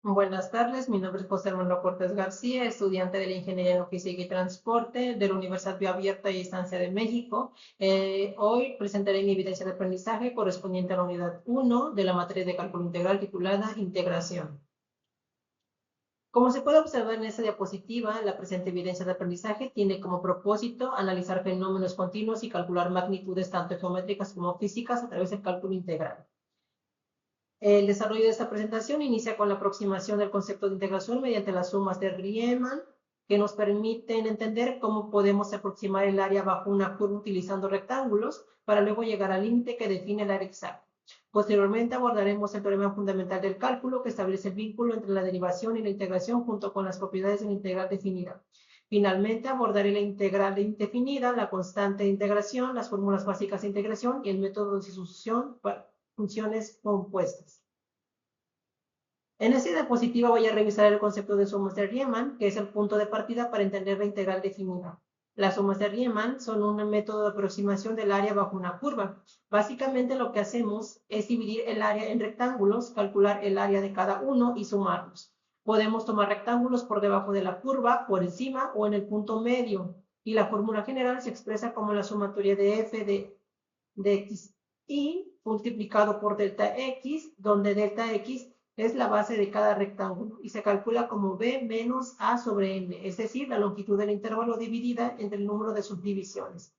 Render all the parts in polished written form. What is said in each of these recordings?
Buenas tardes, mi nombre es José Manuel Cortés García, estudiante de la Ingeniería en Logística y Transporte de la Universidad Bioabierta y Estancia de México. Hoy presentaré mi evidencia de aprendizaje correspondiente a la unidad 1 de la materia de cálculo integral titulada Integración. Como se puede observar en esta diapositiva, la presente evidencia de aprendizaje tiene como propósito analizar fenómenos continuos y calcular magnitudes tanto geométricas como físicas a través del cálculo integral. El desarrollo de esta presentación inicia con la aproximación del concepto de integración mediante las sumas de Riemann, que nos permiten entender cómo podemos aproximar el área bajo una curva utilizando rectángulos para luego llegar al límite que define el área exacta. Posteriormente abordaremos el teorema fundamental del cálculo que establece el vínculo entre la derivación y la integración junto con las propiedades de la integral definida. Finalmente abordaré la integral indefinida, la constante de integración, las fórmulas básicas de integración y el método de sustitución para funciones compuestas. En esta diapositiva voy a revisar el concepto de sumas de Riemann, que es el punto de partida para entender la integral definida. Las sumas de Riemann son un método de aproximación del área bajo una curva. Básicamente lo que hacemos es dividir el área en rectángulos, calcular el área de cada uno y sumarlos. Podemos tomar rectángulos por debajo de la curva, por encima o en el punto medio. Y la fórmula general se expresa como la sumatoria de f de x y multiplicado por delta x, donde delta x es la base de cada rectángulo y se calcula como b menos a sobre n, es decir, la longitud del intervalo dividida entre el número de subdivisiones.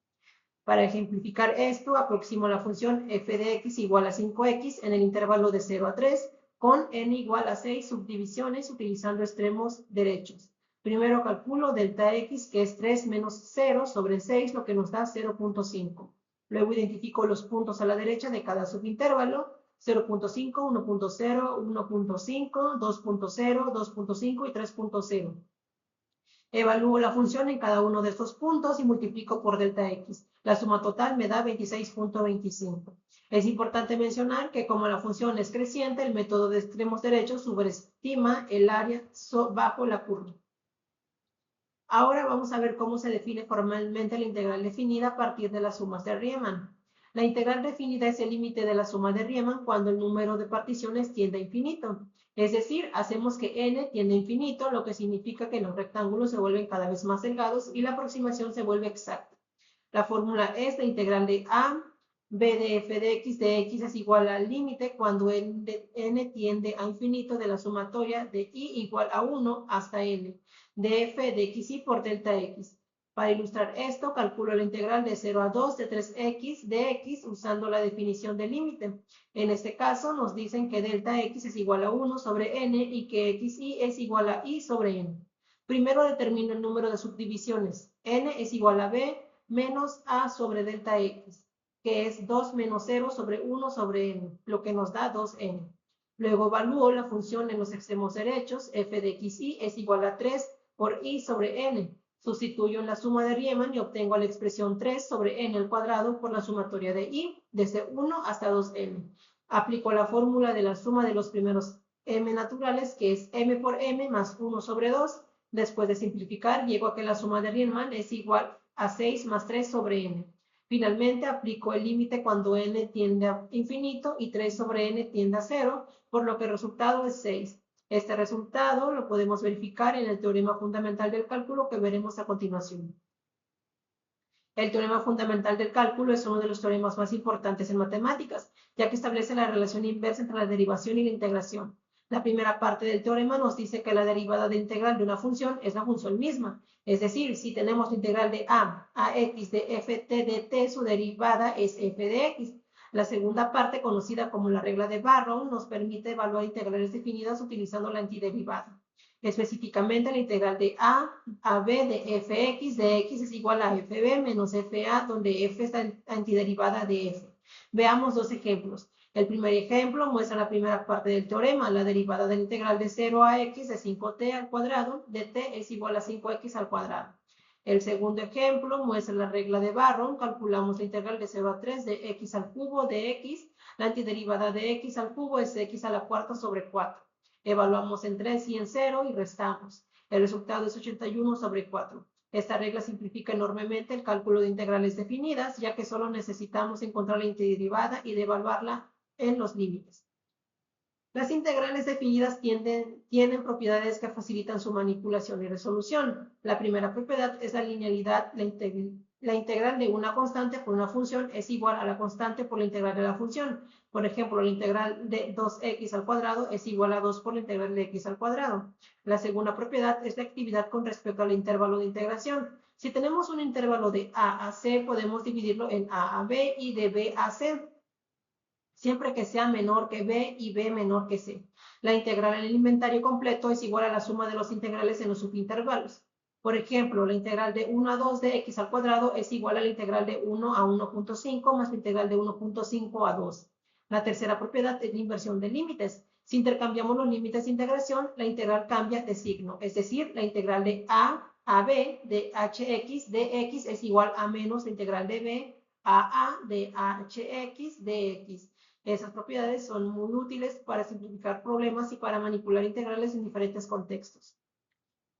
Para ejemplificar esto, aproximo la función f de x igual a 5x en el intervalo de 0 a 3, con n igual a 6 subdivisiones utilizando extremos derechos. Primero calculo delta x, que es 3 menos 0 sobre 6, lo que nos da 0.5. Luego identifico los puntos a la derecha de cada subintervalo, 0.5, 1.0, 1.5, 2.0, 2.5 y 3.0. Evalúo la función en cada uno de estos puntos y multiplico por delta x. La suma total me da 26.25. Es importante mencionar que como la función es creciente, el método de extremos derechos subestima el área bajo la curva. Ahora vamos a ver cómo se define formalmente la integral definida a partir de las sumas de Riemann. La integral definida es el límite de la suma de Riemann cuando el número de particiones tiende a infinito. Es decir, hacemos que n tiende a infinito, lo que significa que los rectángulos se vuelven cada vez más delgados y la aproximación se vuelve exacta. La fórmula es la integral de a b de f de x es igual al límite cuando n tiende a infinito de la sumatoria de i igual a 1 hasta n de f de xy por delta x. Para ilustrar esto, calculo la integral de 0 a 2 de 3x de x usando la definición del límite. En este caso nos dicen que delta x es igual a 1 sobre n y que xy es igual a i sobre n. Primero determino el número de subdivisiones. N es igual a b menos a sobre delta x, que es 2 menos 0 sobre 1 sobre n, lo que nos da 2n. Luego evalúo la función en los extremos derechos, f de xy es igual a 3 por i sobre n. Sustituyo en la suma de Riemann y obtengo la expresión 3 sobre n al cuadrado por la sumatoria de i, desde 1 hasta 2n. Aplico la fórmula de la suma de los primeros m naturales, que es m por m más 1 sobre 2. Después de simplificar, llego a que la suma de Riemann es igual a 6 más 3 sobre n. Finalmente, aplico el límite cuando n tiende a infinito y 3 sobre n tiende a 0, por lo que el resultado es 6. Este resultado lo podemos verificar en el teorema fundamental del cálculo que veremos a continuación. El teorema fundamental del cálculo es uno de los teoremas más importantes en matemáticas, ya que establece la relación inversa entre la derivación y la integración. La primera parte del teorema nos dice que la derivada de integral de una función es la función misma. Es decir, si tenemos la integral de a x de ft de t, su derivada es f de x. La segunda parte, conocida como la regla de Barrow, nos permite evaluar integrales definidas utilizando la antiderivada. Específicamente, la integral de a b de fx de x es igual a fb menos fa, donde f es la antiderivada de f. Veamos dos ejemplos. El primer ejemplo muestra la primera parte del teorema, la derivada de la integral de 0 a x de 5t al cuadrado de t es igual a 5x al cuadrado. El segundo ejemplo muestra la regla de Barrow, calculamos la integral de 0 a 3 de x al cubo de x, la antiderivada de x al cubo es x a la cuarta sobre 4. Evaluamos en 3 y en 0 y restamos. El resultado es 81 sobre 4. Esta regla simplifica enormemente el cálculo de integrales definidas, ya que solo necesitamos encontrar la antiderivada y devaluarla en los límites. Las integrales definidas tienen propiedades que facilitan su manipulación y resolución. La primera propiedad es la linealidad. La integral de una constante por una función es igual a la constante por la integral de la función. Por ejemplo, la integral de 2x al cuadrado es igual a 2 por la integral de x al cuadrado. La segunda propiedad es la actividad con respecto al intervalo de integración. Si tenemos un intervalo de a a c, podemos dividirlo en a a b y de b a c, siempre que sea menor que b y b menor que c. La integral en el inventario completo es igual a la suma de los integrales en los subintervalos. Por ejemplo, la integral de 1 a 2 de x al cuadrado es igual a la integral de 1 a 1.5 más la integral de 1.5 a 2. La tercera propiedad es la inversión de límites. Si intercambiamos los límites de integración, la integral cambia de signo, es decir, la integral de a b de hx de x es igual a menos la integral de b a de hx de x. Esas propiedades son muy útiles para simplificar problemas y para manipular integrales en diferentes contextos.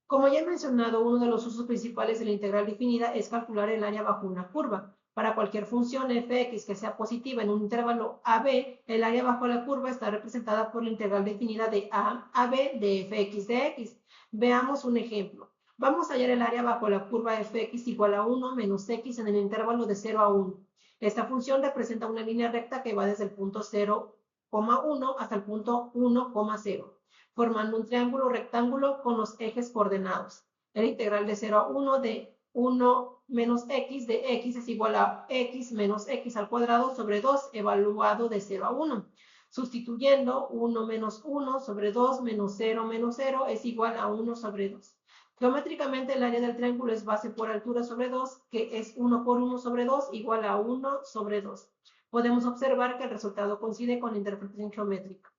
Como ya he mencionado, uno de los usos principales de la integral definida es calcular el área bajo una curva. Para cualquier función fx que sea positiva en un intervalo AB, el área bajo la curva está representada por la integral definida de a a b de fx de x. Veamos un ejemplo. Vamos a hallar el área bajo la curva fx igual a 1 menos x en el intervalo de 0 a 1. Esta función representa una línea recta que va desde el punto 0,1 hasta el punto 1,0, formando un triángulo rectángulo con los ejes coordenados. La integral de 0 a 1 de 1 menos x de x es igual a x menos x al cuadrado sobre 2 evaluado de 0 a 1. Sustituyendo 1 menos 1 sobre 2 menos 0 es igual a 1 sobre 2. Geométricamente el área del triángulo es base por altura sobre 2, que es 1 por 1 sobre 2 igual a 1 sobre 2. Podemos observar que el resultado coincide con la interpretación geométrica.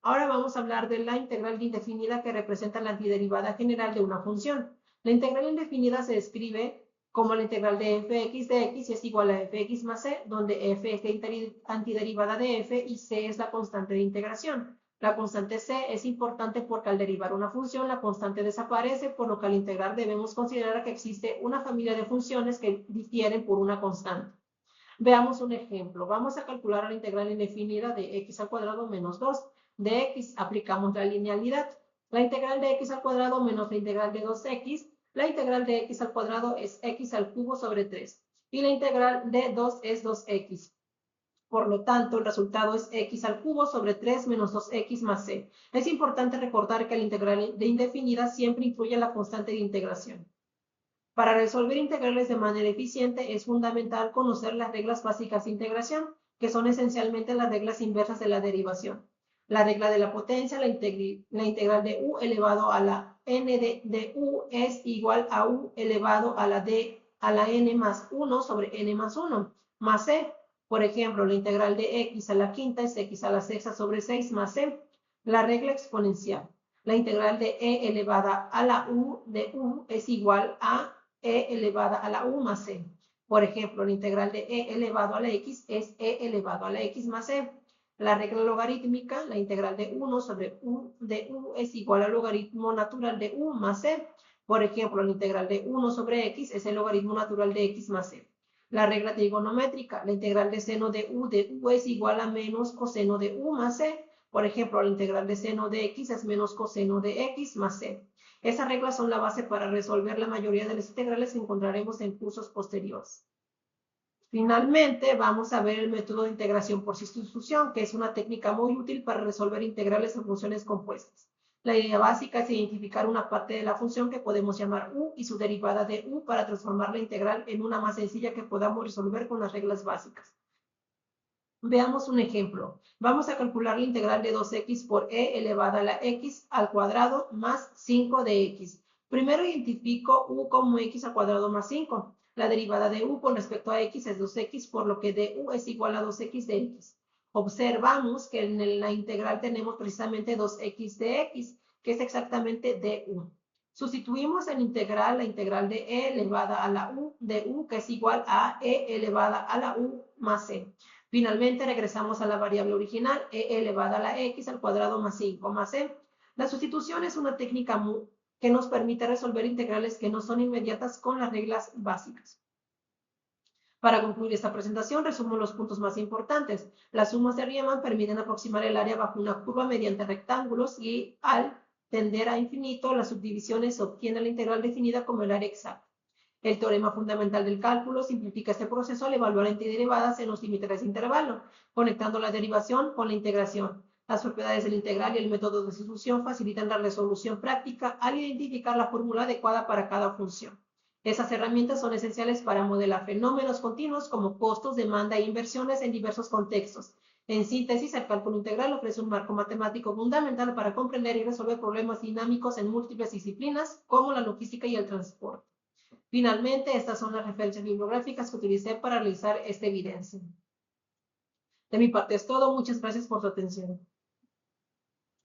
Ahora vamos a hablar de la integral indefinida que representa la antiderivada general de una función. La integral indefinida se escribe como la integral de fx de x es igual a fx más c, donde f es la antiderivada de f y c es la constante de integración. La constante c es importante porque al derivar una función, la constante desaparece, por lo que al integrar debemos considerar que existe una familia de funciones que difieren por una constante. Veamos un ejemplo. Vamos a calcular la integral indefinida de x al cuadrado menos 2 de x. Aplicamos la linealidad. La integral de x al cuadrado menos la integral de 2x. La integral de x al cuadrado es x al cubo sobre 3. Y la integral de 2 es 2x. Por lo tanto, el resultado es x al cubo sobre 3 menos 2x más c. Es importante recordar que la integral de indefinida siempre incluye la constante de integración. Para resolver integrales de manera eficiente es fundamental conocer las reglas básicas de integración, que son esencialmente las reglas inversas de la derivación. La regla de la potencia, la integral de u elevado a la n de u es igual a u elevado a la n más 1 sobre n más 1, más c. Por ejemplo, la integral de x a la quinta es x a la sexta sobre 6 más c. La regla exponencial. La integral de e elevada a la u de u es igual a e elevada a la u más c. Por ejemplo, la integral de e elevado a la x es e elevado a la x más c. La regla logarítmica, la integral de 1 sobre u de u es igual al logaritmo natural de u más c. Por ejemplo, la integral de 1 sobre x es el logaritmo natural de x más c. La regla trigonométrica, la integral de seno de u es igual a menos coseno de u más c. Por ejemplo, la integral de seno de x es menos coseno de x más c. Esas reglas son la base para resolver la mayoría de las integrales que encontraremos en cursos posteriores. Finalmente, vamos a ver el método de integración por sustitución, que es una técnica muy útil para resolver integrales en funciones compuestas. La idea básica es identificar una parte de la función que podemos llamar u y su derivada de u para transformar la integral en una más sencilla que podamos resolver con las reglas básicas. Veamos un ejemplo. Vamos a calcular la integral de 2x por e elevada a la x al cuadrado más 5 de x. Primero identifico u como x al cuadrado más 5. La derivada de u con respecto a x es 2x, por lo que du es igual a 2x de x. Observamos que en la integral tenemos precisamente 2x de x, que es exactamente du. Sustituimos en integral la integral de e elevada a la u de u, que es igual a e elevada a la u más c. Finalmente, regresamos a la variable original, e elevada a la x al cuadrado más 5 más c. La sustitución es una técnica que nos permite resolver integrales que no son inmediatas con las reglas básicas. Para concluir esta presentación, resumo los puntos más importantes. Las sumas de Riemann permiten aproximar el área bajo una curva mediante rectángulos y al tender a infinito, las subdivisiones se obtiene la integral definida como el área exacta. El teorema fundamental del cálculo simplifica este proceso al evaluar antiderivadas en los límites de ese intervalo, conectando la derivación con la integración. Las propiedades del integral y el método de solución facilitan la resolución práctica al identificar la fórmula adecuada para cada función. Esas herramientas son esenciales para modelar fenómenos continuos como costos, demanda e inversiones en diversos contextos. En síntesis, el cálculo integral ofrece un marco matemático fundamental para comprender y resolver problemas dinámicos en múltiples disciplinas, como la logística y el transporte. Finalmente, estas son las referencias bibliográficas que utilicé para realizar esta evidencia. De mi parte es todo. Muchas gracias por su atención.